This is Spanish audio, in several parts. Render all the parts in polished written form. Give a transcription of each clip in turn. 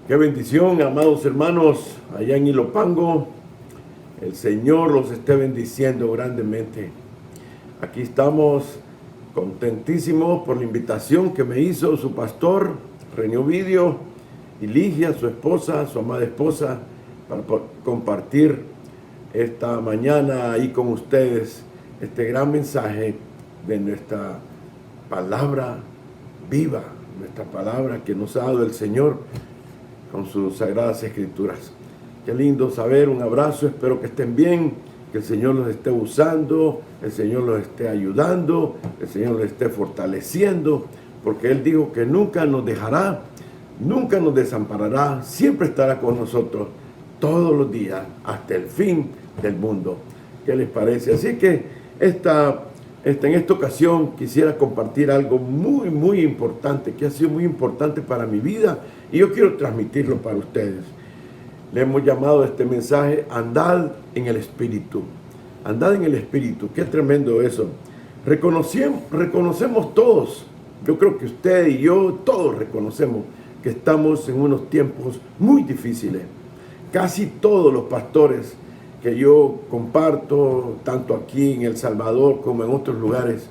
Qué bendición, amados hermanos, allá en Ilopango. El Señor los esté bendiciendo grandemente. Aquí estamos contentísimos por la invitación que me hizo su pastor, René Ovidio, y Ligia, su esposa, su amada esposa, para compartir esta mañana ahí con ustedes este gran mensaje de nuestra palabra viva, nuestra palabra que nos ha dado el Señor con sus sagradas escrituras. Qué lindo saber, un abrazo, espero que estén bien, que el Señor los esté usando, el Señor los esté ayudando, el Señor los esté fortaleciendo, porque Él dijo que nunca nos dejará, nunca nos desamparará, siempre estará con nosotros todos los días hasta el fin del mundo. ¿Qué les parece? Así que en esta ocasión quisiera compartir algo muy importante, que ha sido muy importante para mi vida, y yo quiero transmitirlo para ustedes. Le hemos llamado a este mensaje Andad en el Espíritu. Andad en el Espíritu. Qué tremendo eso. Reconocemos todos, yo creo que usted y yo, todos reconocemos que estamos en unos tiempos muy difíciles. Casi todos los pastores que yo comparto, tanto aquí en El Salvador como en otros lugares,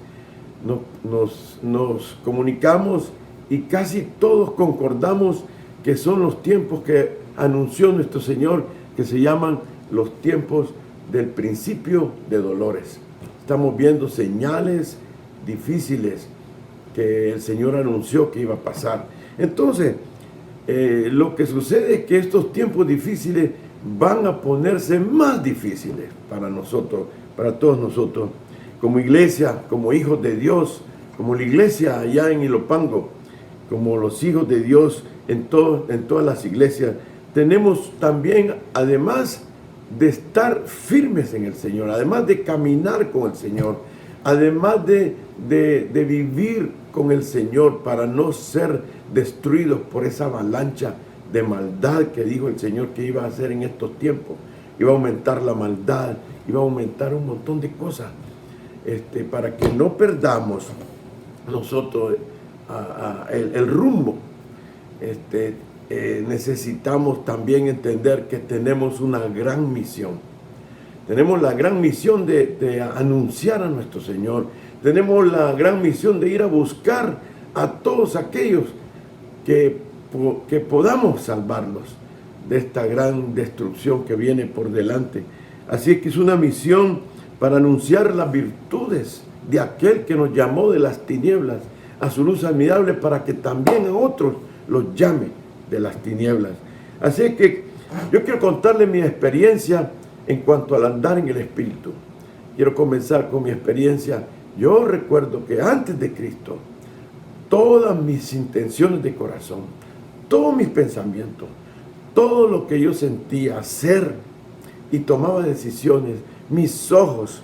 nos comunicamos y casi todos concordamos que son los tiempos que anunció nuestro Señor, que se llaman los tiempos del principio de dolores. Estamos viendo señales difíciles que el Señor anunció que iba a pasar. Entonces, lo que sucede es que estos tiempos difíciles van a ponerse más difíciles para nosotros, para todos nosotros, como iglesia, como hijos de Dios, como la iglesia allá en Ilopango, como los hijos de Dios en todas las iglesias. Tenemos también, además de estar firmes en el Señor, además de caminar con el Señor, además de vivir con el Señor para no ser destruidos por esa avalancha de maldad que dijo el Señor que iba a hacer en estos tiempos. Iba a aumentar la maldad, iba a aumentar un montón de cosas, para que no perdamos nosotros el rumbo. Necesitamos también entender que tenemos una gran misión. Tenemos la gran misión de anunciar a nuestro Señor. Tenemos la gran misión de ir a buscar a todos aquellos que podamos salvarlos de esta gran destrucción que viene por delante. Así que es una misión para anunciar las virtudes de aquel que nos llamó de las tinieblas a su luz admirable, para que también a otros los llame de las tinieblas. Así que yo quiero contarles mi experiencia en cuanto al andar en el Espíritu. Quiero comenzar con mi experiencia. Yo recuerdo que antes de Cristo, todas mis intenciones de corazón, todos mis pensamientos, todo lo que yo sentía hacer y tomaba decisiones, mis ojos,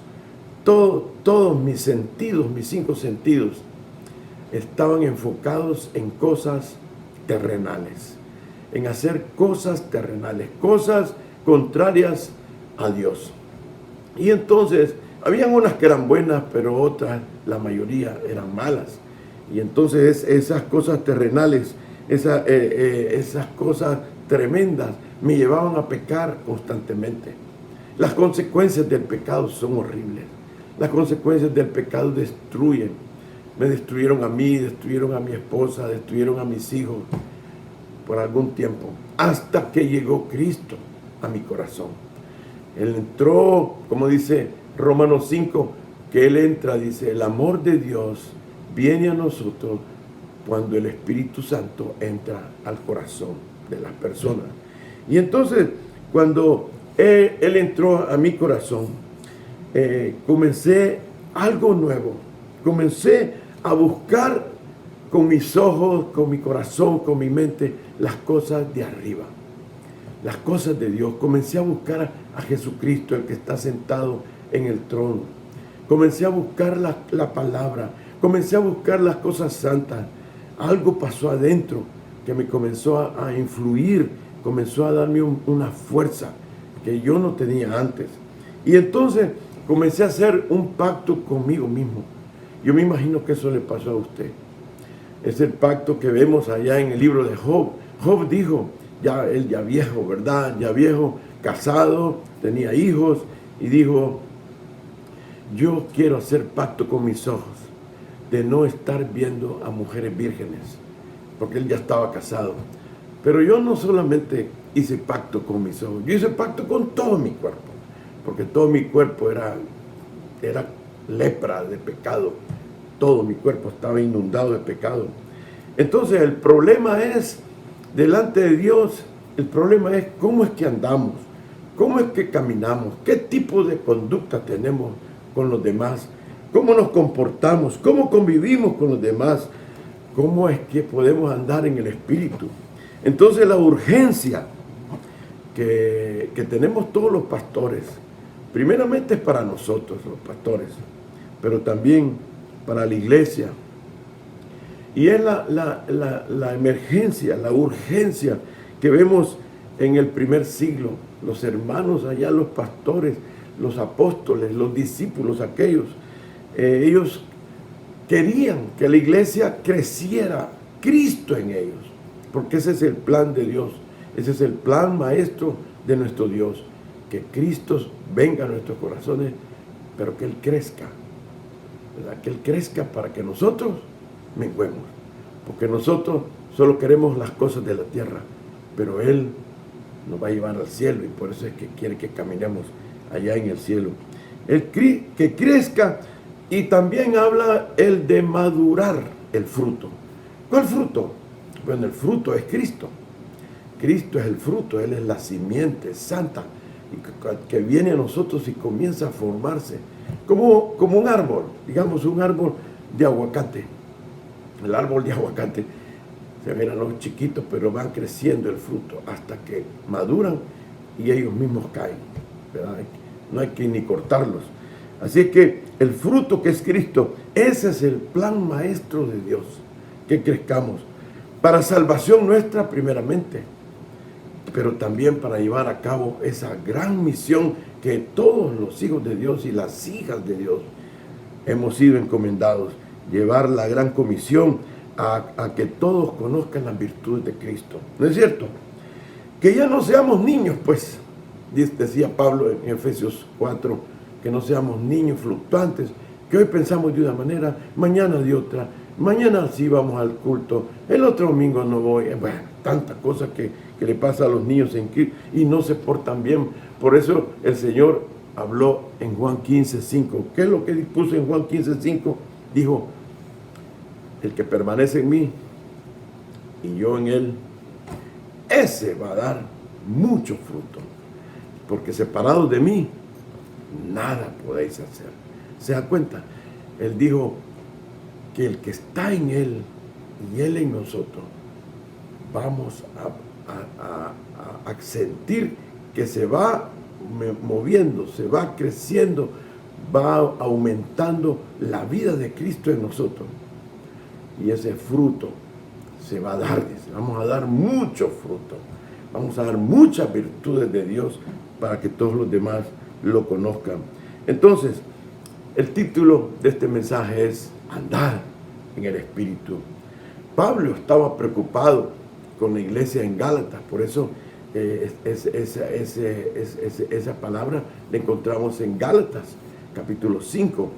todos mis sentidos, mis 5 sentidos, estaban enfocados en cosas terrenales, en hacer cosas terrenales, cosas contrarias a Dios. Y entonces, habían unas que eran buenas, pero otras, la mayoría, eran malas. Y entonces esas cosas terrenales, esas cosas tremendas, me llevaban a pecar constantemente. Las consecuencias del pecado son horribles. Las consecuencias del pecado destruyen. Me destruyeron a mí, destruyeron a mi esposa, destruyeron a mis hijos por algún tiempo, hasta que llegó Cristo a mi corazón. Él entró, como dice Romanos 5, que Él entra, dice, el amor de Dios viene a nosotros cuando el Espíritu Santo entra al corazón de las personas. Y entonces, cuando Él entró a mi corazón, comencé algo nuevo. Comencé a buscar con mis ojos, con mi corazón, con mi mente, las cosas de arriba, las cosas de Dios. Comencé a buscar a Jesucristo, el que está sentado en el trono. Comencé a buscar la palabra, comencé a buscar las cosas santas. Algo pasó adentro que me comenzó a influir, comenzó a darme una fuerza que yo no tenía antes. Y entonces comencé a hacer un pacto conmigo mismo. Yo me imagino que eso le pasó a usted. Es el pacto que vemos allá en el libro de Job. Job dijo él ya viejo, ¿verdad? Ya viejo, casado, tenía hijos, y dijo, yo quiero hacer pacto con mis ojos de no estar viendo a mujeres vírgenes, porque él ya estaba casado. Pero yo no solamente hice pacto con mis ojos, yo hice pacto con todo mi cuerpo, porque todo mi cuerpo era lepra de pecado, todo mi cuerpo estaba inundado de pecado. Entonces el problema es, delante de Dios, el problema es cómo es que andamos, cómo es que caminamos, qué tipo de conducta tenemos con los demás, cómo nos comportamos, cómo convivimos con los demás, cómo es que podemos andar en el Espíritu. Entonces la urgencia que tenemos todos los pastores, primeramente es para nosotros los pastores, pero también para la iglesia. Y es la emergencia, la urgencia que vemos en el primer siglo. Los hermanos allá, los pastores, los apóstoles, los discípulos, aquellos, ellos querían que la iglesia creciera, Cristo en ellos, porque ese es el plan de Dios, ese es el plan maestro de nuestro Dios, que Cristo venga a nuestros corazones, pero que Él crezca, ¿verdad? Que Él crezca para que nosotros menguemos, porque nosotros solo queremos las cosas de la tierra, pero Él nos va a llevar al cielo, y por eso es que quiere que caminemos allá en el cielo. Que crezca, y también habla el de madurar el fruto. ¿Cuál fruto? Bueno, el fruto es Cristo. Cristo es el fruto, Él es la simiente santa, y que viene a nosotros y comienza a formarse como un árbol, digamos un árbol de aguacate. El árbol de aguacate se ven a los chiquitos, pero van creciendo el fruto hasta que maduran y ellos mismos caen, ¿verdad? No hay que ni cortarlos. Así que el fruto que es Cristo, ese es el plan maestro de Dios, que crezcamos para salvación nuestra primeramente, pero también para llevar a cabo esa gran misión que todos los hijos de Dios y las hijas de Dios hemos sido encomendados, llevar la gran comisión a que todos conozcan las virtudes de Cristo. ¿No es cierto? Que ya no seamos niños, pues, decía Pablo en Efesios 4, que no seamos niños fluctuantes, que hoy pensamos de una manera, mañana de otra, mañana sí vamos al culto, el otro domingo no voy. Bueno, tantas cosas que le pasa a los niños y no se portan bien. Por eso el Señor habló en Juan 15:5. ¿Qué es lo que puso en Juan 15:5? Dijo, el que permanece en mí y yo en él, ese va a dar mucho fruto, porque separados de mí nada podéis hacer. ¿Se da cuenta? Él dijo que el que está en él y él en nosotros, vamos a sentir que se va moviendo, se va creciendo, va aumentando la vida de Cristo en nosotros. Y ese fruto se va a dar, dice, vamos a dar mucho fruto, vamos a dar muchas virtudes de Dios para que todos los demás lo conozcan. Entonces, el título de este mensaje es Andar en el Espíritu. Pablo estaba preocupado con la iglesia en Gálatas, por eso esa palabra la encontramos en Gálatas, capítulo 5,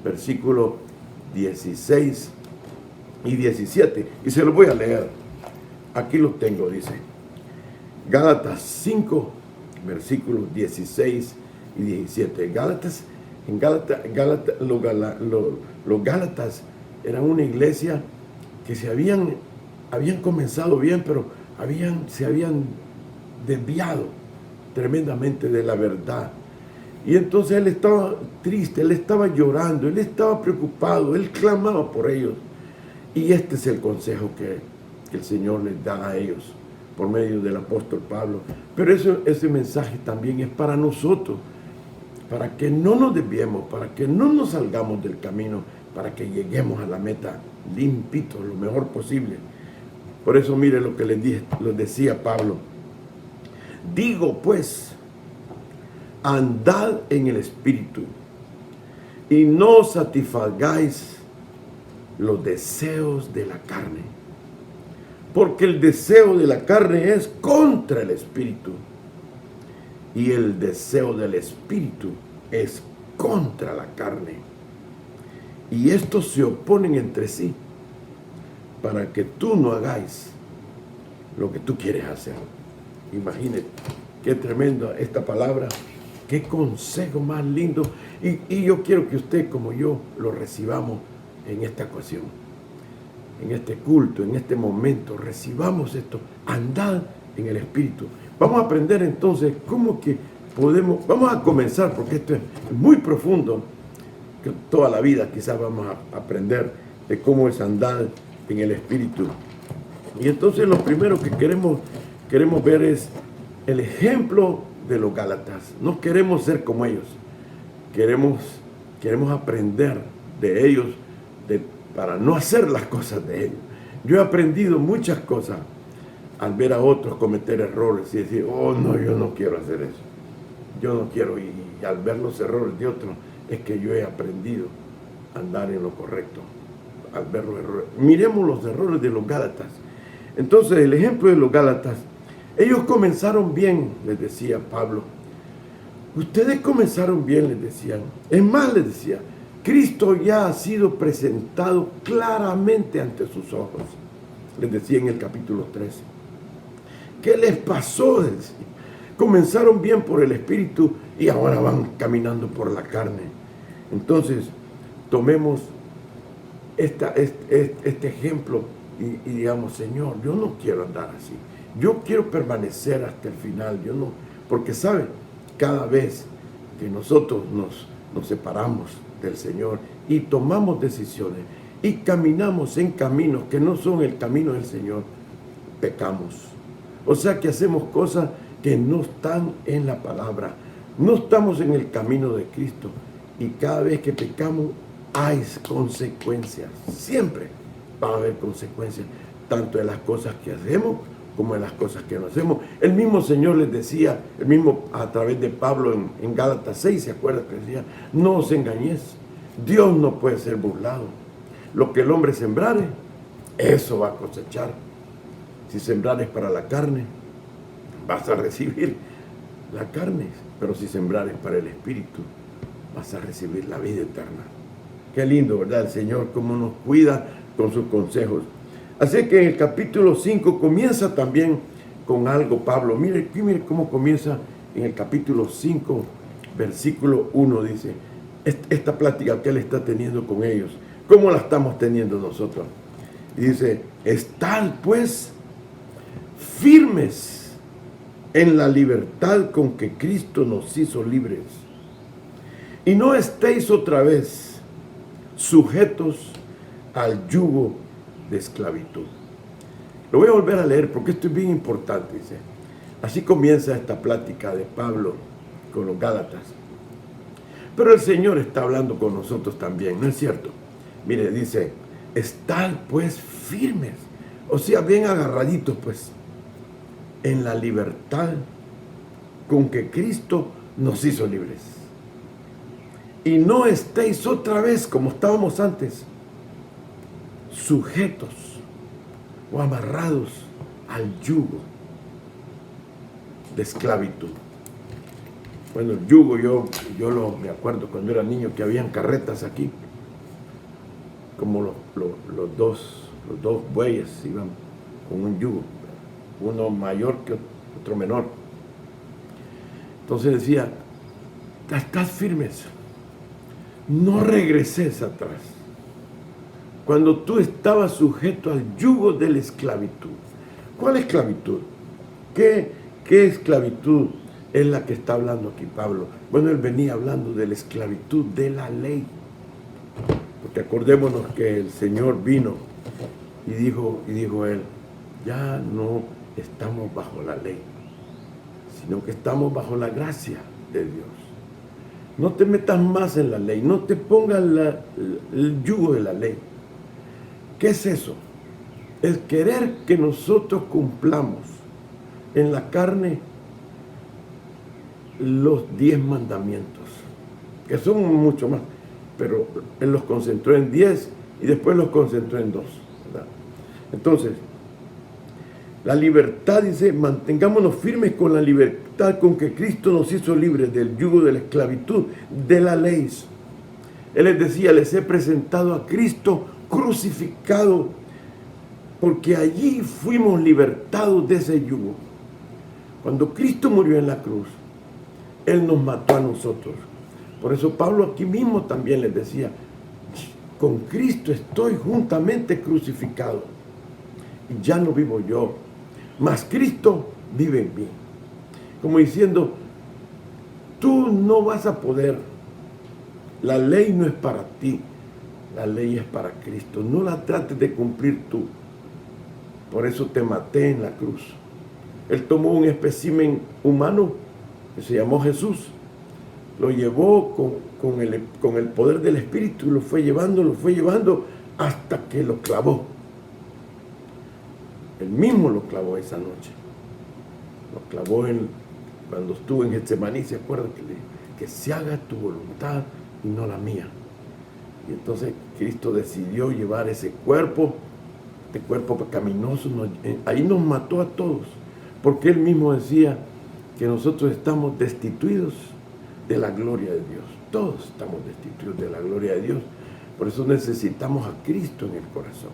versículo 16 y 17. Y se los voy a leer. Aquí los tengo, dice. Gálatas 5, versículos 16 y 17. Los Gálatas eran una iglesia que habían comenzado bien, pero se habían desviado tremendamente de la verdad. Y entonces él estaba triste, él estaba llorando, él estaba preocupado, él clamaba por ellos. Y este es el consejo que el Señor les da a ellos por medio del apóstol Pablo. Pero ese mensaje también es para nosotros, para que no nos desviemos, para que no nos salgamos del camino, para que lleguemos a la meta limpitos, lo mejor posible. Por eso mire lo que les decía Pablo. Digo pues, andad en el Espíritu y no satisfagáis los deseos de la carne, porque el deseo de la carne es contra el espíritu, y el deseo del espíritu es contra la carne. Y estos se oponen entre sí, para que tú no hagáis lo que tú quieres hacer. Imagínate, qué tremenda esta palabra, qué consejo más lindo. Y yo quiero que usted, como yo, lo recibamos en esta ocasión, en este culto, en este momento. Recibamos esto, andad en el Espíritu. Vamos a aprender entonces cómo que podemos, vamos a comenzar, porque esto es muy profundo, que toda la vida quizás vamos a aprender de cómo es andar en el Espíritu. Y entonces lo primero que queremos ver es el ejemplo de los Gálatas. No queremos ser como ellos, queremos aprender de ellos para no hacer las cosas de ellos. Yo he aprendido muchas cosas al ver a otros cometer errores y decir, oh no, yo no quiero hacer eso, yo no quiero. Y al ver los errores de otros es que yo he aprendido a andar en lo correcto. Al ver los errores, miremos los errores de los Gálatas. Entonces, el ejemplo de los Gálatas, ellos comenzaron bien, les decía Pablo. Ustedes comenzaron bien, les decían. Es más, les decía, Cristo ya ha sido presentado claramente ante sus ojos. Les decía en el capítulo 13. ¿Qué les pasó? Les decía. Comenzaron bien por el Espíritu y ahora van caminando por la carne. Entonces, tomemos este ejemplo y digamos, Señor, yo no quiero andar así. Yo quiero permanecer hasta el final. Yo no, porque sabe, cada vez que nosotros nos separamos del Señor y tomamos decisiones y caminamos en caminos que no son el camino del Señor, pecamos. O sea que hacemos cosas que no están en la palabra. No estamos en el camino de Cristo. Y cada vez que pecamos hay consecuencias. Siempre va a haber consecuencias, tanto de las cosas que hacemos como de las cosas que no hacemos. El mismo Señor les decía, el mismo a través de Pablo en Gálatas 6, ¿se acuerda que decía? No os engañéis, Dios no puede ser burlado. Lo que el hombre sembrare, eso va a cosechar. Si sembrares para la carne, vas a recibir la carne, pero si sembrares para el Espíritu, vas a recibir la vida eterna. Qué lindo, ¿verdad? El Señor cómo nos cuida con sus consejos. Así que en el capítulo 5 comienza también con algo Pablo. Mire cómo comienza en el capítulo 5, versículo 1, dice, esta plática que él está teniendo con ellos, ¿cómo la estamos teniendo nosotros? Y dice, estad pues firmes en la libertad con que Cristo nos hizo libres, y no estéis otra vez sujetos al yugo de esclavitud. Lo voy a volver a leer porque esto es bien importante. Dice, así comienza esta plática de Pablo con los Gálatas. Pero el Señor está hablando con nosotros también, ¿no es cierto? Mire, dice, estad pues firmes, o sea, bien agarraditos pues, en la libertad con que Cristo nos hizo libres. Y no estéis otra vez como estábamos antes, sujetos o amarrados al yugo de esclavitud. Bueno, el yugo, yo me acuerdo cuando era niño que habían carretas aquí, como los dos bueyes iban con un yugo, uno mayor que otro menor. Entonces decía, estad firmes, no regreses atrás. Cuando tú estabas sujeto al yugo de la esclavitud. ¿Cuál esclavitud? ¿Qué esclavitud es la que está hablando aquí Pablo? Bueno, él venía hablando de la esclavitud de la ley. Porque acordémonos que el Señor vino y dijo él, ya no estamos bajo la ley, sino que estamos bajo la gracia de Dios. No te metas más en la ley, no te pongas el yugo de la ley. ¿Qué es eso? Es querer que nosotros cumplamos en la carne los 10 mandamientos, que son mucho más, pero él los concentró en 10 y después los concentró en 2, ¿verdad? Entonces, La libertad, dice, mantengámonos firmes con la libertad con que Cristo nos hizo libres del yugo de la esclavitud, de la ley. Él les decía, les he presentado a Cristo crucificado, porque allí fuimos libertados de ese yugo. Cuando Cristo murió en la cruz, Él nos mató a nosotros. Por eso Pablo aquí mismo también les decía, con Cristo estoy juntamente crucificado. Y ya no vivo yo, mas Cristo vive en mí. Como diciendo, tú no vas a poder. La ley no es para ti, la ley es para Cristo. No la trates de cumplir tú. Por eso te maté en la cruz. Él tomó un espécimen humano que se llamó Jesús. Lo llevó con el poder del Espíritu y lo fue llevando hasta que lo clavó. Él mismo lo clavó esa noche. Lo clavó cuando estuvo en Getsemaní, ¿se acuerdan? Que se haga tu voluntad y no la mía. Y entonces Cristo decidió llevar ese cuerpo pecaminoso, ahí nos mató a todos, porque Él mismo decía que nosotros estamos destituidos de la gloria de Dios. Todos estamos destituidos de la gloria de Dios. Por eso necesitamos a Cristo en el corazón.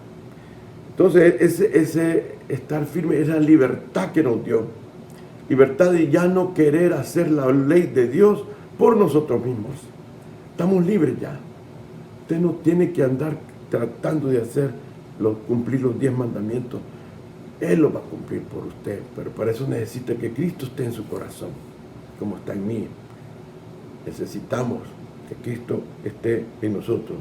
Entonces, ese estar firme es la libertad que nos dio. Libertad de ya no querer hacer la ley de Dios por nosotros mismos. Estamos libres ya. Usted no tiene que andar tratando de cumplir los 10 mandamientos. Él lo va a cumplir por usted, pero para eso necesita que Cristo esté en su corazón, como está en mí. Necesitamos que Cristo esté en nosotros.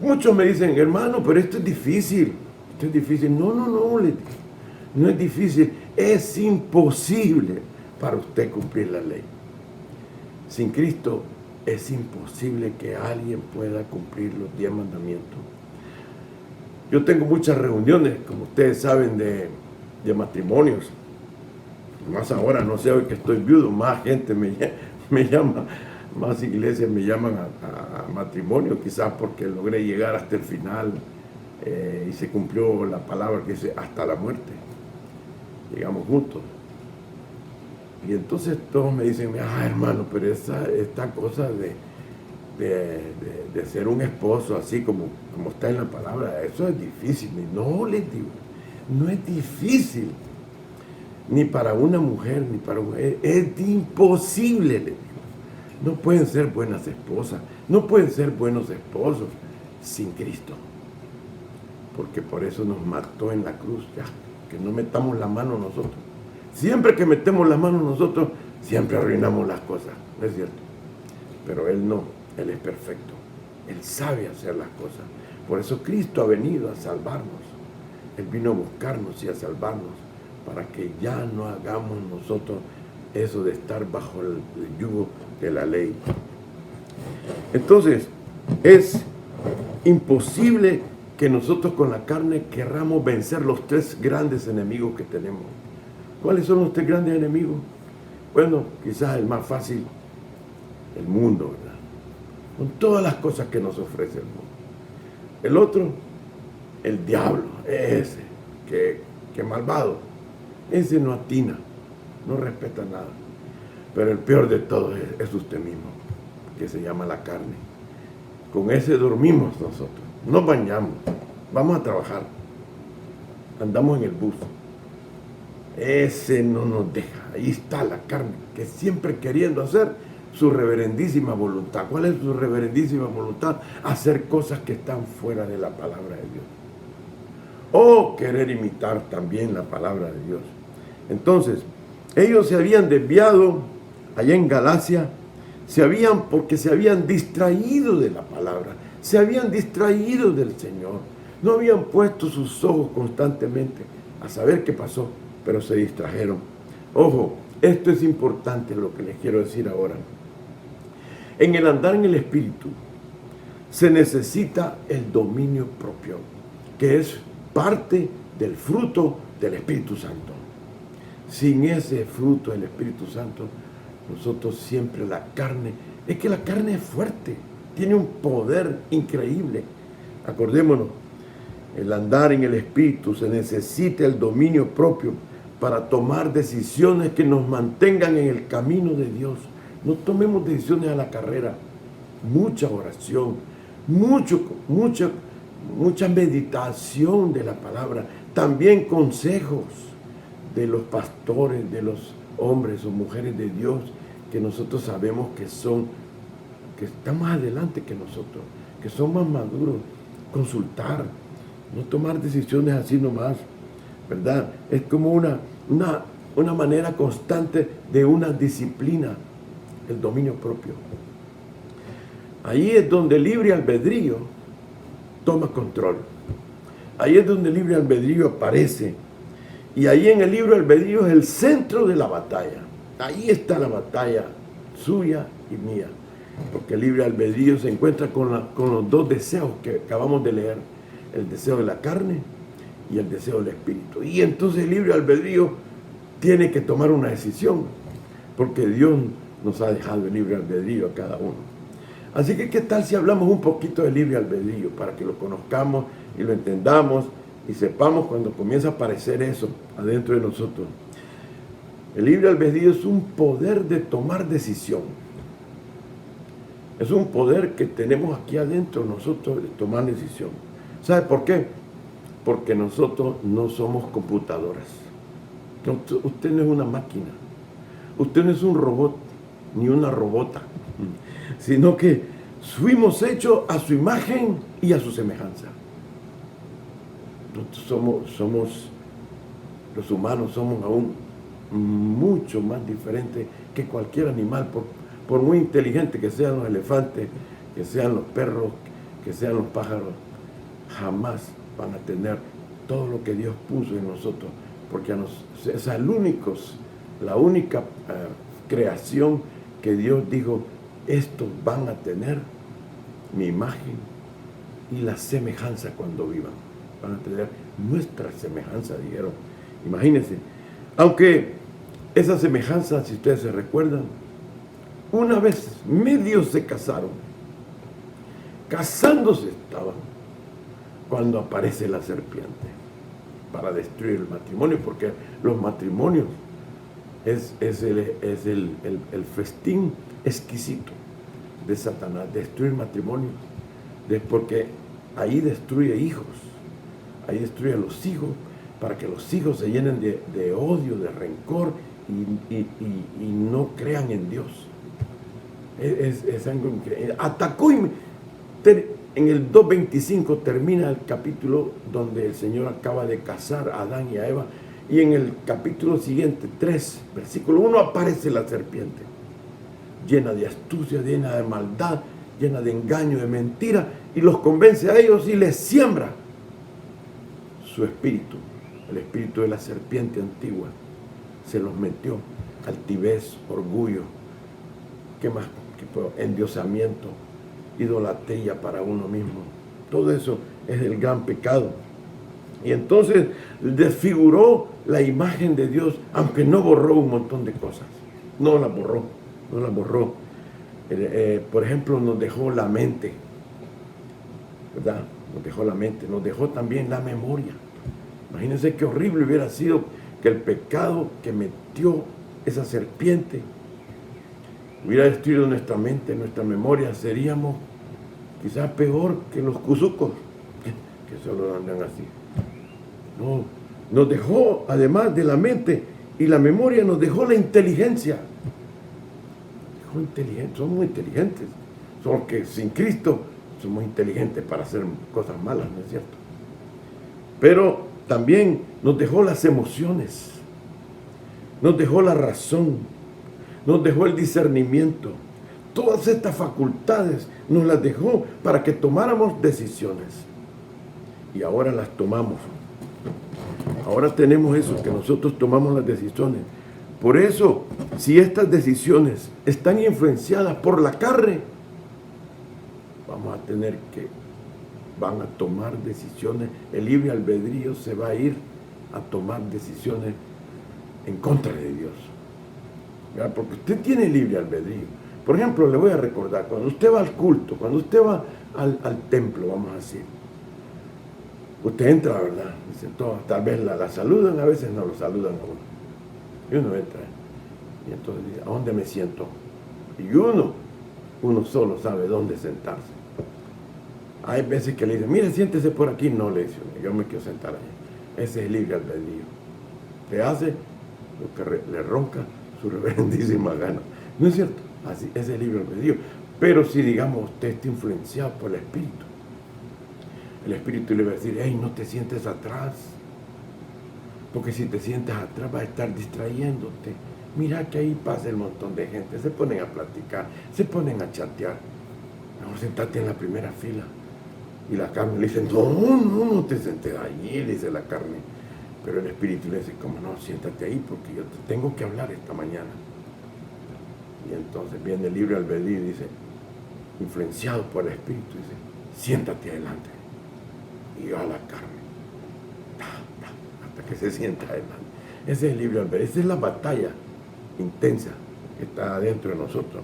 Muchos me dicen, hermano, pero esto es difícil. Esto es difícil. No, no es difícil. Es imposible para usted cumplir la ley. Sin Cristo es imposible que alguien pueda cumplir los 10 mandamientos. Yo tengo muchas reuniones, como ustedes saben, de matrimonios. Más ahora, no sé, hoy que estoy viudo, más gente me llama, más iglesias me llaman a matrimonio, quizás porque logré llegar hasta el final y se cumplió la palabra que dice hasta la muerte. Llegamos juntos. Y entonces todos me dicen, hermano, pero esta cosa de ser un esposo así como está en la palabra, eso es difícil. No, les digo, no es difícil. Ni para una mujer, ni para un mujer. Es imposible, les digo. No pueden ser buenas esposas, no pueden ser buenos esposos sin Cristo. Porque por eso nos mató en la cruz, ya, que no metamos la mano nosotros. Siempre que metemos la mano nosotros, siempre arruinamos las cosas, ¿no es cierto? Pero Él no, Él es perfecto. Él sabe hacer las cosas. Por eso Cristo ha venido a salvarnos. Él vino a buscarnos y a salvarnos para que ya no hagamos nosotros eso de estar bajo el yugo de la ley. Entonces, es imposible que nosotros con la carne querramos vencer los 3 grandes enemigos que tenemos. ¿Cuáles son los 3 grandes enemigos? Bueno, quizás el más fácil, el mundo, ¿verdad? Con todas las cosas que nos ofrece el mundo. El otro, el diablo, ese, que malvado. Ese no atina, no respeta nada. Pero el peor de todos es usted mismo, que se llama la carne. Con ese dormimos nosotros, nos bañamos, vamos a trabajar, andamos en el bus. Ese no nos deja, ahí está la carne, que siempre queriendo hacer su reverendísima voluntad. ¿Cuál es su reverendísima voluntad? Hacer cosas que están fuera de la palabra de Dios. O querer imitar también la palabra de Dios. Entonces, ellos se habían desviado allá en Galacia, porque se habían distraído de la palabra, se habían distraído del Señor, no habían puesto sus ojos constantemente a saber qué pasó, pero se distrajeron. Ojo, esto es importante lo que les quiero decir ahora. En el andar en el Espíritu se necesita el dominio propio, que es parte del fruto del Espíritu Santo. Sin ese fruto del Espíritu Santo, nosotros siempre la carne, es que la carne es fuerte, tiene un poder increíble. Acordémonos el andar en el Espíritu, se necesita el dominio propio para tomar decisiones que nos mantengan en el camino de Dios. No tomemos decisiones a la carrera. Mucha oración, mucha meditación de la palabra, también consejos de los pastores, de los hombres o mujeres de Dios que nosotros sabemos que están más adelante que nosotros, que son más maduros. Consultar, no tomar decisiones así nomás, ¿verdad? Es como una manera constante de una disciplina, el dominio propio. Ahí es donde el libre albedrío toma control. Ahí es donde el libre albedrío aparece. Y ahí en el libre albedrío es el centro de la batalla. Ahí está la batalla suya y mía. Porque el libre albedrío se encuentra con los dos deseos que acabamos de leer. El deseo de la carne y el deseo del espíritu. Y entonces el libre albedrío tiene que tomar una decisión. Porque Dios nos ha dejado el libre albedrío a cada uno. Así que, ¿qué tal si hablamos un poquito del libre albedrío para que lo conozcamos y lo entendamos y sepamos cuando comienza a aparecer eso adentro de nosotros? El libre albedrío es un poder de tomar decisión. Es un poder que tenemos aquí adentro nosotros de tomar decisión. ¿Sabe por qué? Porque nosotros no somos computadoras. Usted no es una máquina. Usted no es un robot ni una robota, sino que fuimos hechos a su imagen y a su semejanza. Nosotros somos los humanos, somos aún mucho más diferentes que cualquier animal, por muy inteligente que sean los elefantes, que sean los perros, que sean los pájaros, jamás van a tener todo lo que Dios puso en nosotros, porque es la única creación que Dios dijo: estos van a tener mi imagen y la semejanza cuando vivan. Van a tener nuestra semejanza, dijeron. Imagínense, aunque esa semejanza, si ustedes se recuerdan, una vez medio se casaron, casándose estaban, cuando aparece la serpiente para destruir el matrimonio, porque los matrimonios es el festín exquisito de Satanás, destruir matrimonios, porque ahí destruye hijos, ahí destruye a los hijos, para que los hijos se llenen de odio, de rencor y no crean en Dios. Es algo increíble. Atacó en el 2:25 termina el capítulo donde el Señor acaba de casar a Adán y a Eva, y en el capítulo siguiente, 3, versículo 1, aparece la serpiente, llena de astucia, llena de maldad, llena de engaño, de mentira, y los convence a ellos y les siembra su espíritu, el espíritu de la serpiente antigua. Se los metió: altivez, orgullo, ¿qué más? Endiosamiento, idolatría para uno mismo. Todo eso es el gran pecado. Y entonces desfiguró la imagen de Dios, aunque no borró un montón de cosas. No la borró. Por ejemplo, nos dejó la mente, ¿verdad? Nos dejó también la memoria. Imagínense qué horrible hubiera sido que el pecado que metió esa serpiente hubiera destruido nuestra mente, nuestra memoria. Seríamos quizás peor que los cuzucos, que solo andan así. No, nos dejó, además de la mente y la memoria, nos dejó la inteligencia. Somos inteligentes, solo que sin Cristo somos inteligentes para hacer cosas malas, ¿no es cierto? Pero también nos dejó las emociones, nos dejó la razón, nos dejó el discernimiento. Todas estas facultades nos las dejó para que tomáramos decisiones. Y ahora las tomamos. Ahora tenemos eso, que nosotros tomamos las decisiones. Por eso, si estas decisiones están influenciadas por la carne, van a tomar decisiones. El libre albedrío se va a ir a tomar decisiones en contra de Dios. ¿Verdad? Porque usted tiene libre albedrío. Por ejemplo, le voy a recordar, cuando usted va al culto, cuando usted va al templo, vamos a decir, Usted entra, ¿verdad? Dicen todos, tal vez la saludan, a veces no lo saludan a uno. Y uno entra. Y entonces dice, ¿a dónde me siento? Y uno solo sabe dónde sentarse. Hay veces que le dicen, mire, siéntese por aquí. No, le dicen, yo me quiero sentar allá. Ese es el libre albedrío. Le hace lo que le ronca su reverendísima gana. ¿No es cierto? Así, ese es el libre albedrío. Pero si, digamos, usted está influenciado por el Espíritu, el Espíritu le va a decir, hey, no te sientes atrás. Porque si te sientes atrás vas a estar distrayéndote. Mira que ahí pasa el montón de gente. Se ponen a platicar, se ponen a chatear. Mejor sentate en la primera fila. Y la carne le dice, no te sientes allí, dice la carne. Pero el Espíritu le dice, como no, siéntate ahí porque yo te tengo que hablar esta mañana. Y entonces viene el libre albedrío y dice, influenciado por el Espíritu, dice, siéntate adelante. Y va a la carne, hasta que se sienta adelante. Ese es el libre albedrío, esa es la batalla intensa que está adentro de nosotros.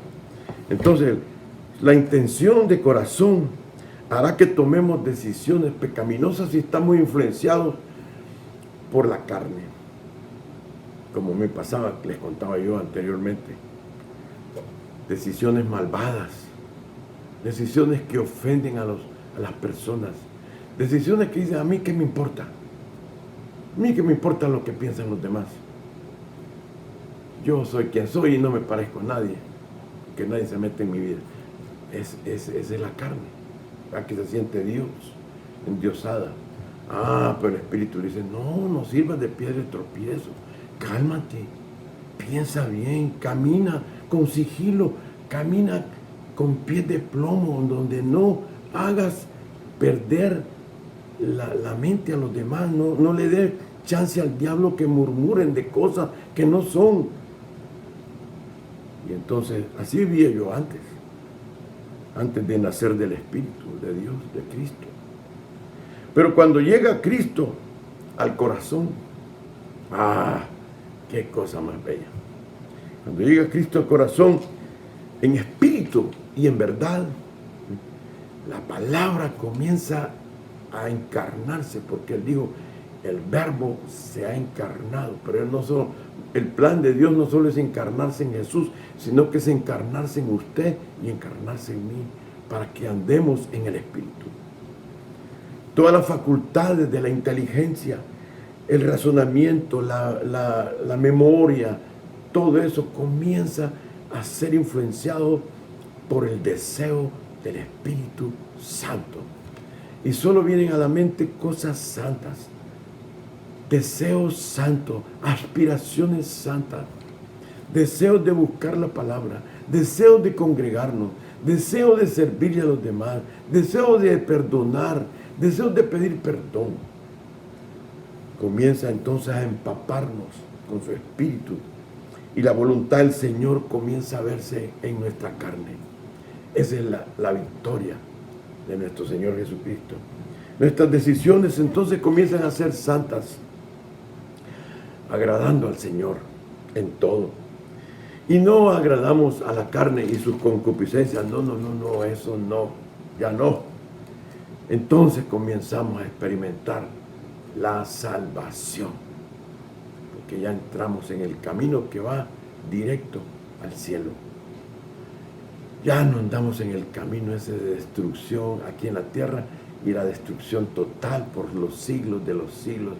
Entonces, la intención de corazón hará que tomemos decisiones pecaminosas si estamos influenciados por la carne. Como me pasaba, les contaba yo anteriormente. Decisiones malvadas, decisiones que ofenden a las personas, decisiones que dicen, a mí qué me importa, a mí qué me importa lo que piensan los demás. Yo soy quien soy y no me parezco a nadie, que nadie se mete en mi vida. Esa es la carne, aquí se siente Dios, endiosada. Pero el Espíritu le dice, no sirvas de piedra de tropiezo, cálmate, piensa bien, camina con sigilo, camina con pies de plomo, donde no hagas perder la mente a los demás, no le dé chance al diablo que murmuren de cosas que no son. Y entonces, así vivía yo antes de nacer del Espíritu de Dios, de Cristo. Pero cuando llega Cristo al corazón, qué cosa más bella. Cuando llega Cristo al corazón, en espíritu y en verdad, la palabra comienza a encarnarse, porque Él dijo, el verbo se ha encarnado, pero el plan de Dios no solo es encarnarse en Jesús, sino que es encarnarse en usted y encarnarse en mí, para que andemos en el Espíritu. Todas las facultades de la inteligencia, el razonamiento, la memoria, todo eso comienza a ser influenciado por el deseo del Espíritu Santo. Y solo vienen a la mente cosas santas, deseos santos, aspiraciones santas, deseos de buscar la palabra, deseos de congregarnos, deseos de servirle a los demás, deseos de perdonar, deseos de pedir perdón. Comienza entonces a empaparnos con su Espíritu y la voluntad del Señor comienza a verse en nuestra carne. Esa es la victoria de nuestro Señor Jesucristo. Nuestras decisiones entonces comienzan a ser santas, agradando al Señor en todo. Y no agradamos a la carne y sus concupiscencias. No, eso no, ya no. Entonces comenzamos a experimentar la salvación, porque ya entramos en el camino que va directo al cielo. Ya no andamos en el camino ese de destrucción aquí en la tierra y la destrucción total por los siglos de los siglos,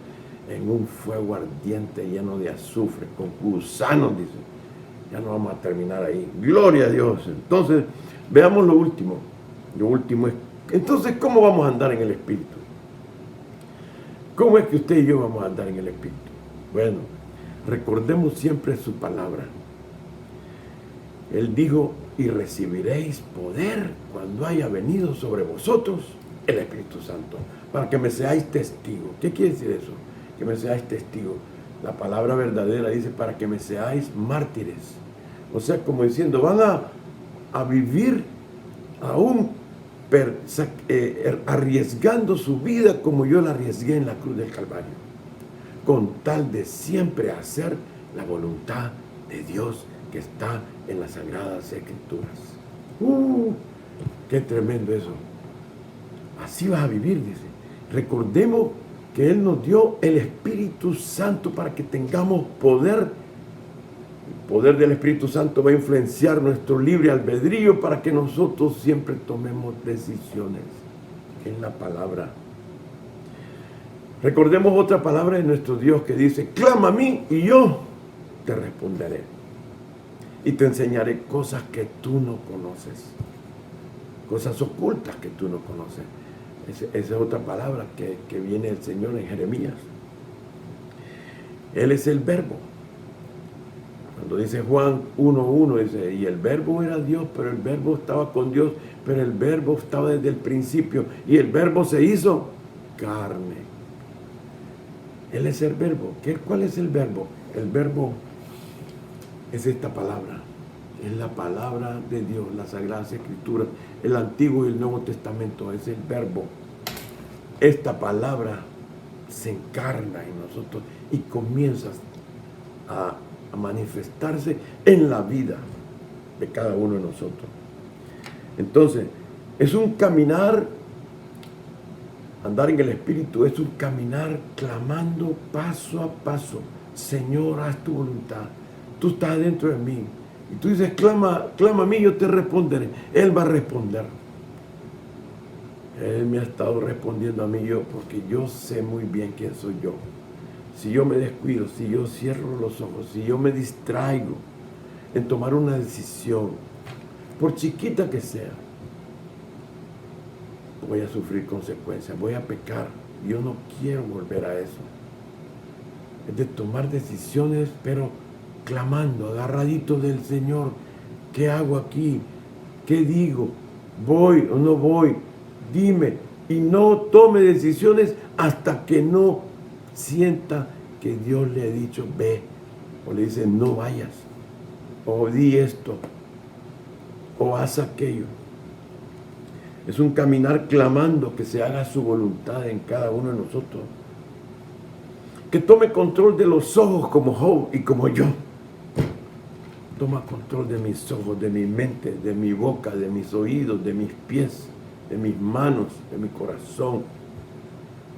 en un fuego ardiente lleno de azufre, con gusanos, dice. Ya no vamos a terminar ahí. Gloria a Dios. Entonces, veamos lo último. Lo último es, entonces, ¿cómo vamos a andar en el Espíritu? ¿Cómo es que usted y yo vamos a andar en el Espíritu? Bueno, recordemos siempre su palabra. Él dijo, y recibiréis poder cuando haya venido sobre vosotros el Espíritu Santo, para que me seáis testigos. ¿Qué quiere decir eso? Que me seáis testigos. La palabra verdadera dice, para que me seáis mártires. O sea, como diciendo, van a vivir aún arriesgando su vida como yo la arriesgué en la cruz del Calvario, con tal de siempre hacer la voluntad de Dios que está en las Sagradas Escrituras. ¡Qué tremendo eso! Así vas a vivir, dice. Recordemos que Él nos dio el Espíritu Santo para que tengamos poder. El poder del Espíritu Santo va a influenciar nuestro libre albedrío para que nosotros siempre tomemos decisiones en la palabra. Recordemos otra palabra de nuestro Dios que dice: clama a mí y yo te responderé y te enseñaré cosas que tú no conoces, cosas ocultas que tú no conoces. Esa es otra palabra que viene el Señor en Jeremías. Él es el Verbo. Cuando dice Juan 1:1, dice: y el Verbo era Dios, pero el Verbo estaba con Dios, pero el Verbo estaba desde el principio, y el Verbo se hizo carne. Él es el Verbo. ¿Cuál es el Verbo? El Verbo es esta palabra. Es la palabra de Dios, las Sagradas Escrituras, el Antiguo y el Nuevo Testamento. Es el Verbo. Esta palabra se encarna en nosotros y comienza a manifestarse en la vida de cada uno de nosotros. Entonces, es un caminar. Andar en el Espíritu es un caminar clamando paso a paso: Señor, haz tu voluntad. Tú estás dentro de mí. Y tú dices: clama a mí, yo te responderé. Él va a responder. Él me ha estado respondiendo a mí, porque yo sé muy bien quién soy yo. Si yo me descuido, si yo cierro los ojos, si yo me distraigo en tomar una decisión, por chiquita que sea, voy a sufrir consecuencias, voy a pecar. Yo no quiero volver a eso. Es de tomar decisiones, pero clamando, agarradito del Señor. ¿Qué hago aquí? ¿Qué digo? ¿Voy o no voy? Dime. Y no tome decisiones hasta que no sienta que Dios le ha dicho ve, o le dice no vayas, o di esto, o haz aquello. Es un caminar clamando que se haga su voluntad en cada uno de nosotros. Que tome control de los ojos como Job y como yo. Toma control de mis ojos, de mi mente, de mi boca, de mis oídos, de mis pies, de mis manos, de mi corazón.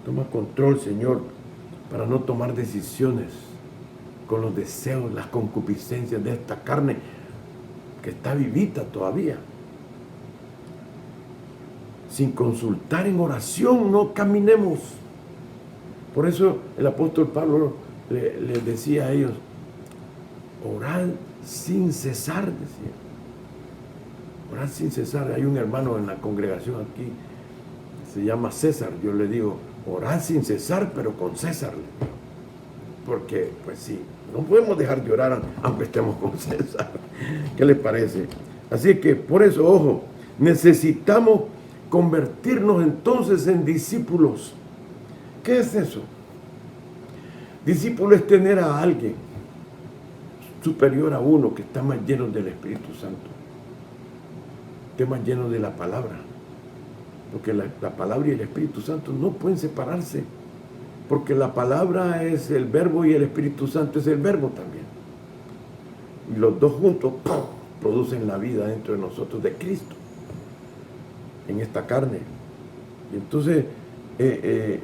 Toma control, Señor, para no tomar decisiones con los deseos, las concupiscencias de esta carne que está vivita todavía. Sin consultar en oración no caminemos. Por eso el apóstol Pablo les decía a ellos: orad sin cesar, decía. Orad sin cesar. Hay un hermano en la congregación aquí, se llama César. Yo le digo: orad sin cesar, pero con César. Porque, pues sí, no podemos dejar de orar aunque estemos con César. ¿Qué les parece? Así que, por eso, ojo, necesitamos convertirnos entonces en discípulos. ¿Qué es eso? Discípulo es tener a alguien superior a uno que está más lleno del Espíritu Santo, esté más lleno de la palabra, porque la palabra y el Espíritu Santo no pueden separarse, porque la palabra es el Verbo y el Espíritu Santo es el Verbo también, y los dos juntos producen la vida dentro de nosotros de Cristo en esta carne. Y entonces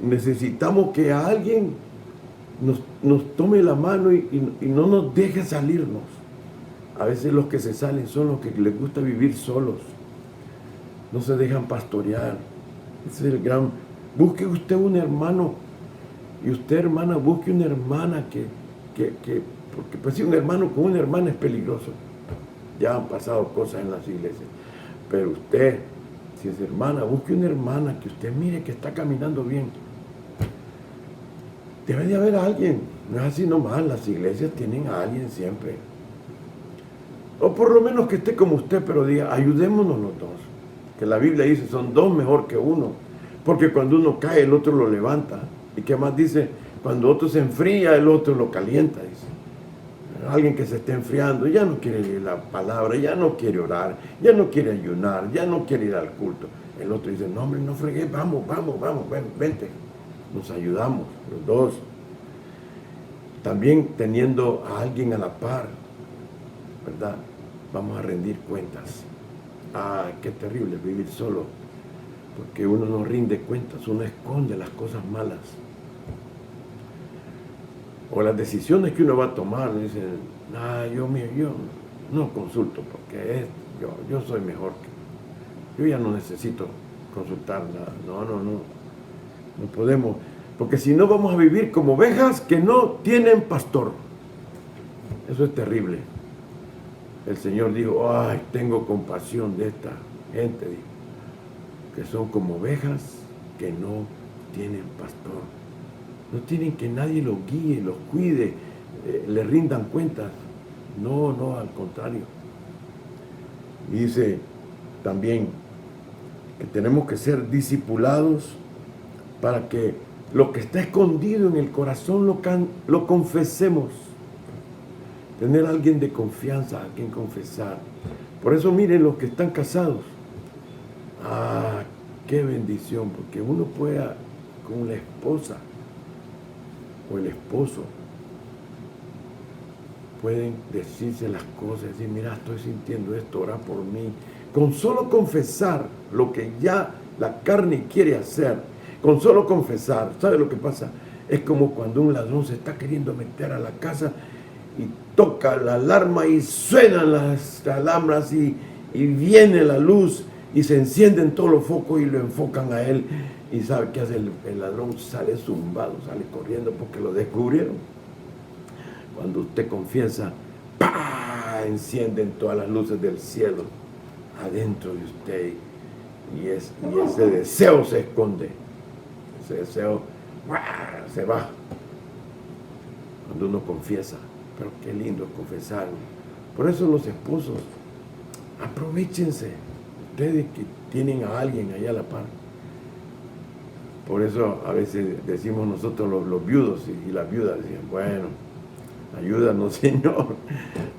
necesitamos que alguien nos tome la mano y no nos deje salirnos. A veces los que se salen son los que les gusta vivir solos, no se dejan pastorear. Ese es el gran. Busque usted un hermano, y usted, hermana, busque una hermana porque pues si un hermano con una hermana es peligroso. Ya han pasado cosas en las iglesias, pero usted, si es hermana, busque una hermana que usted mire que está caminando bien. Debe de haber alguien, no es así nomás, las iglesias tienen a alguien siempre. O por lo menos que esté como usted, pero diga, ayudémonos los dos. Que la Biblia dice, son dos mejor que uno, porque cuando uno cae, el otro lo levanta. Y qué más dice, cuando otro se enfría, el otro lo calienta, dice. Alguien que se esté enfriando, ya no quiere leer la palabra, ya no quiere orar, ya no quiere ayunar, ya no quiere ir al culto. El otro dice, no hombre, no fregué, vamos, vente. Nos ayudamos los dos. También teniendo a alguien a la par, ¿verdad? Vamos a rendir cuentas. Ah, qué terrible vivir solo. porque uno no rinde cuentas, uno esconde las cosas malas. O las decisiones que uno va a tomar, dicen, yo no consulto porque yo soy mejor que yo ya no necesito consultar nada. No podemos, porque si no vamos a vivir como ovejas que no tienen pastor. Eso es terrible. El Señor dijo, tengo compasión de esta gente, dijo, que son como ovejas que no tienen pastor. No tienen que nadie los guíe, los cuide, les rindan cuentas. No, al contrario. Y dice también que tenemos que ser discipulados para que lo que está escondido en el corazón lo confesemos. Tener a alguien de confianza a quien confesar. Por eso miren los que están casados. Qué bendición, porque uno puede con la esposa o el esposo pueden decirse las cosas, decir, mira, estoy sintiendo esto, ora por mí. Con solo confesar lo que ya la carne quiere hacer, con solo confesar, ¿sabe lo que pasa? Es como cuando un ladrón se está queriendo meter a la casa y toca la alarma y suenan las alambras y viene la luz y se encienden todos los focos y lo enfocan a él. ¿Y sabe qué hace el ladrón? Sale zumbado, sale corriendo porque lo descubrieron. Cuando usted confiesa, ¡pah!, encienden todas las luces del cielo adentro de usted y ese deseo se esconde. Ese deseo se va cuando uno confiesa. Pero qué lindo confesar. Por eso los esposos, aprovéchense, ustedes que tienen a alguien allá a la par. Por eso a veces decimos nosotros los viudos y las viudas, dicen, bueno, ayúdanos, Señor,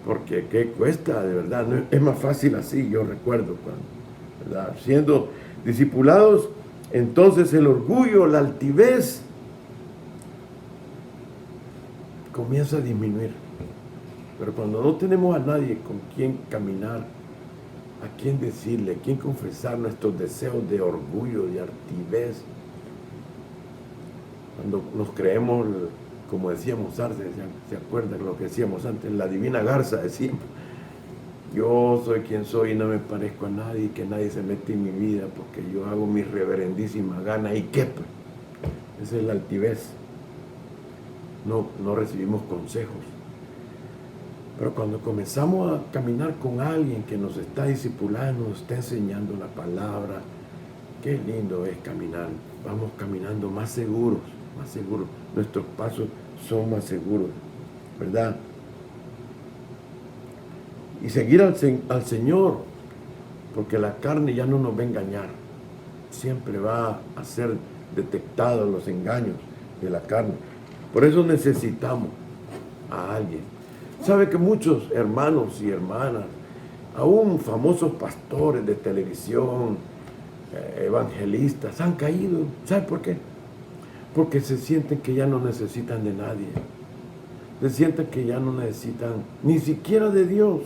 porque qué cuesta, de verdad. No, es más fácil así, yo recuerdo cuando, ¿verdad? Siendo discipulados, entonces el orgullo, la altivez comienza a disminuir. Pero cuando no tenemos a nadie con quien caminar, a quien decirle, a quien confesar nuestros deseos de orgullo, de altivez, cuando nos creemos, como decíamos antes, ¿se acuerdan lo que decíamos antes? La divina garza, decíamos, yo soy quien soy y no me parezco a nadie, que nadie se mete en mi vida porque yo hago mi reverendísima gana y qué, pues. Esa es la altivez. No recibimos consejos. Pero cuando comenzamos a caminar con alguien que nos está discipulando, nos está enseñando la palabra, qué lindo es caminar. Vamos caminando más seguros. Nuestros pasos son más seguros, ¿verdad? Y seguir al Señor, porque la carne ya no nos va a engañar. Siempre va a ser detectados los engaños de la carne. Por eso necesitamos a alguien. Sabe que muchos hermanos y hermanas, aún famosos pastores de televisión, evangelistas, han caído. ¿Sabe por qué? Porque se sienten que ya no necesitan de nadie. Se sienten que ya no necesitan ni siquiera de Dios.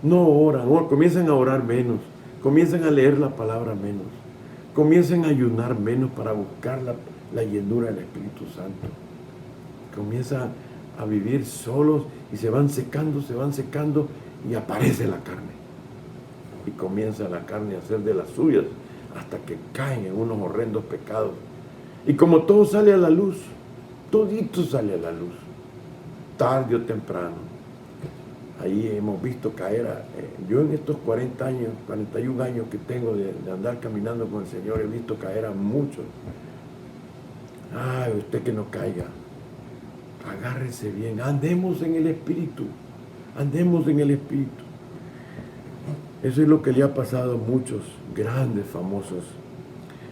No oran, comienzan a orar menos, comienzan a leer la palabra menos, comienzan a ayunar menos para buscar la llenura del Espíritu Santo. Comienzan a vivir solos y se van secando y aparece la carne. Y comienza la carne a hacer de las suyas hasta que caen en unos horrendos pecados. Y como todo sale a la luz, todito sale a la luz, tarde o temprano. Ahí hemos visto caer, yo en estos 41 años que tengo de andar caminando con el Señor, he visto caer a muchos. Ay, usted que no caiga, agárrese bien, andemos en el Espíritu, Eso es lo que le ha pasado a muchos grandes famosos.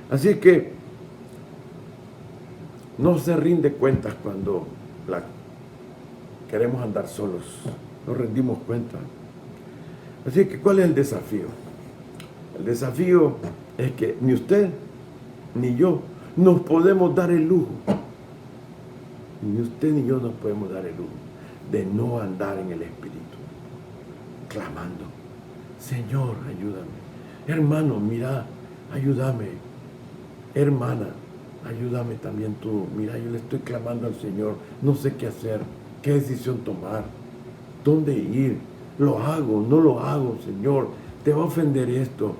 Así que no se rinde cuentas cuando queremos andar solos, no rendimos cuenta. Así que, ¿cuál es el desafío? El desafío es que ni usted ni yo nos podemos dar el lujo, ni usted ni yo nos podemos dar el lujo de no andar en el Espíritu, clamando, Señor, ayúdame. Hermano, mira, Ayúdame, hermana, ayúdame también tú. Mira, yo le estoy clamando al Señor, no sé qué hacer, qué decisión tomar, dónde ir. Lo hago, no lo hago, Señor. Te va a ofender esto.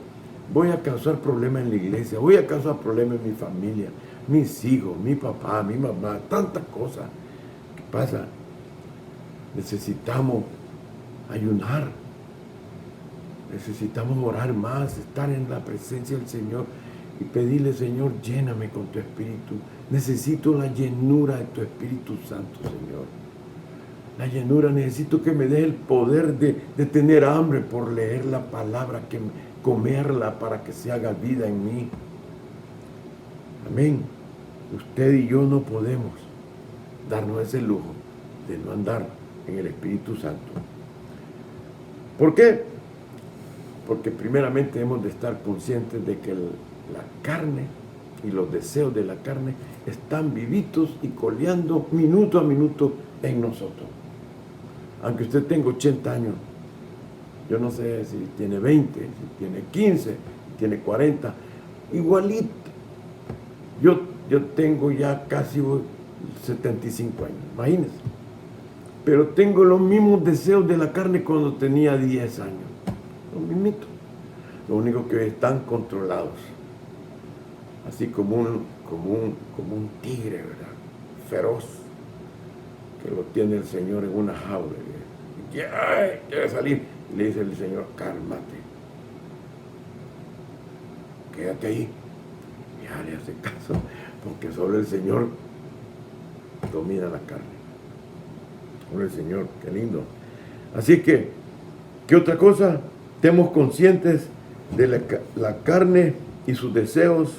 Voy a causar problemas en la iglesia, voy a causar problemas en mi familia, mis hijos, mi papá, mi mamá, tantas cosas. ¿Qué pasa? Necesitamos ayunar, necesitamos orar más, estar en la presencia del Señor y pedirle, Señor, lléname con tu Espíritu. Necesito la llenura de tu Espíritu Santo, Señor. La llenura, necesito que me dé el poder de tener hambre por leer la palabra, comerla para que se haga vida en mí. Amén. Usted y yo no podemos darnos ese lujo de no andar en el Espíritu Santo. ¿Por qué? Porque primeramente hemos de estar conscientes de que la carne y los deseos de la carne están vivitos y coleando minuto a minuto en nosotros. Aunque usted tenga 80 años, yo no sé si tiene 20, si tiene 15, si tiene 40, igualito. Yo tengo ya casi 75 años, imagínense. Pero tengo los mismos deseos de la carne cuando tenía 10 años. Los mismitos. Lo único que están controlados. Así como un tigre, ¿verdad? Feroz. Que lo tiene el Señor en una jaula. Y quiere salir. Y le dice el Señor, cálmate. Quédate ahí. Ya le hace caso. Porque solo el Señor domina la carne. Solo el Señor, qué lindo. Así que, ¿qué otra cosa? Estemos conscientes de la carne y sus deseos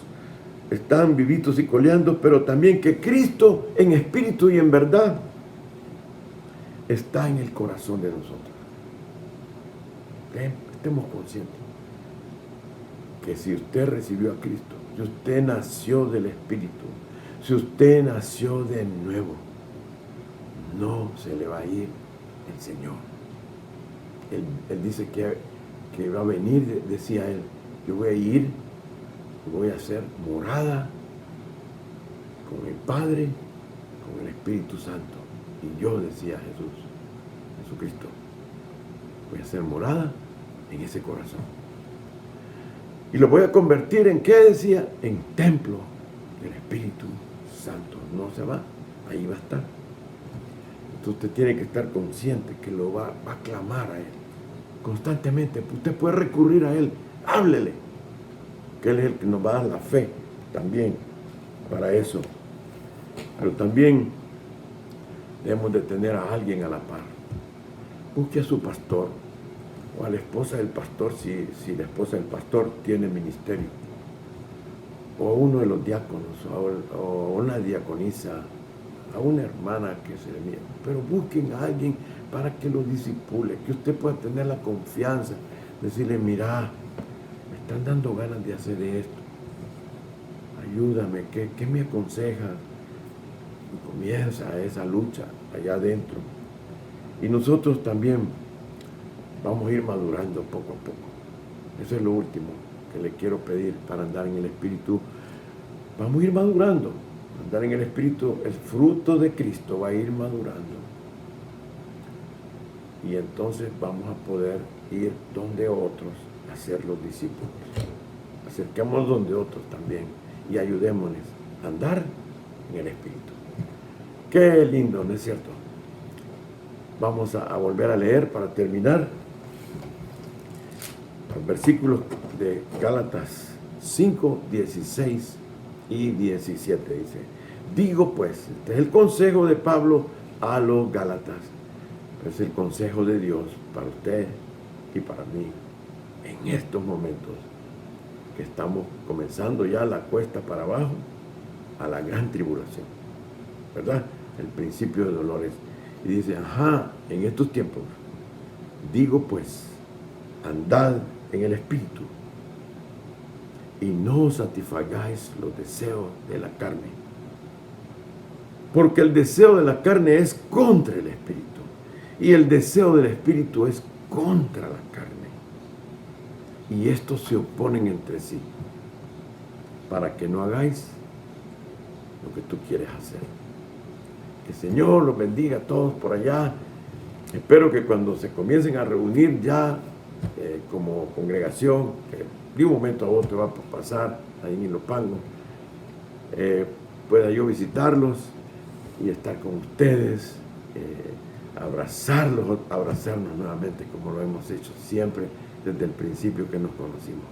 están vivitos y coleando, pero también que Cristo en espíritu y en verdad está en el corazón de nosotros. Estemos conscientes que si usted recibió a Cristo, si usted nació del Espíritu, si usted nació de nuevo, no se le va a ir el Señor. Él dice que va a venir, decía él, yo voy a ir, voy a hacer morada con el Padre, con el Espíritu Santo. Y yo, decía Jesucristo, voy a hacer morada en ese corazón. Y lo voy a convertir en, ¿qué decía? En templo del Espíritu Santo. No se va, ahí va a estar. Entonces usted tiene que estar consciente que lo va a clamar a Él constantemente. Usted puede recurrir a Él, háblele, que Él es el que nos va a dar la fe también para eso. Pero también debemos de tener a alguien a la par. Busque a su pastor o a la esposa del pastor, si la esposa del pastor tiene ministerio, o uno de los diáconos, o una diaconisa, a una hermana que se le mire. Pero busquen a alguien para que lo disipule, que usted pueda tener la confianza, decirle, mira, me están dando ganas de hacer esto, ayúdame, ¿qué me aconseja? Y comienza esa lucha allá adentro. Y nosotros también vamos a ir madurando poco a poco. Eso es lo último que le quiero pedir para andar en el Espíritu. Vamos a ir madurando. Andar en el Espíritu, el fruto de Cristo va a ir madurando. Y entonces vamos a poder ir donde otros a ser los discípulos. Acerquémonos donde otros también y ayudémosles a andar en el Espíritu. Qué lindo, ¿no es cierto? Vamos a volver a leer para terminar los versículos de Gálatas 5, 16 y 17. Dice, digo pues, este es el consejo de Pablo a los Gálatas. Es el consejo de Dios para usted y para mí en estos momentos que estamos comenzando ya la cuesta para abajo a la gran tribulación, ¿verdad? El principio de dolores. Y dice, en estos tiempos, digo pues, andad en el Espíritu y no satisfagáis los deseos de la carne. Porque el deseo de la carne es contra el Espíritu y el deseo del Espíritu es contra la carne. Y estos se oponen entre sí para que no hagáis lo que tú quieres hacer. Que el Señor los bendiga a todos por allá. Espero que cuando se comiencen a reunir ya como congregación, que de un momento a otro va a pasar ahí en Ilopango, pueda yo visitarlos y estar con ustedes, abrazarnos nuevamente como lo hemos hecho siempre desde el principio que nos conocimos.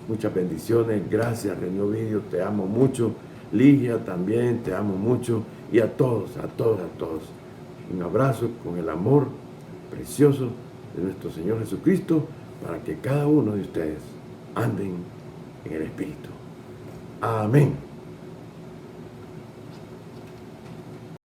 Muchas bendiciones, gracias Renew Video, te amo mucho. Ligia también, te amo mucho. Y a todos. Un abrazo con el amor precioso de nuestro Señor Jesucristo, para que cada uno de ustedes anden en el Espíritu. Amén.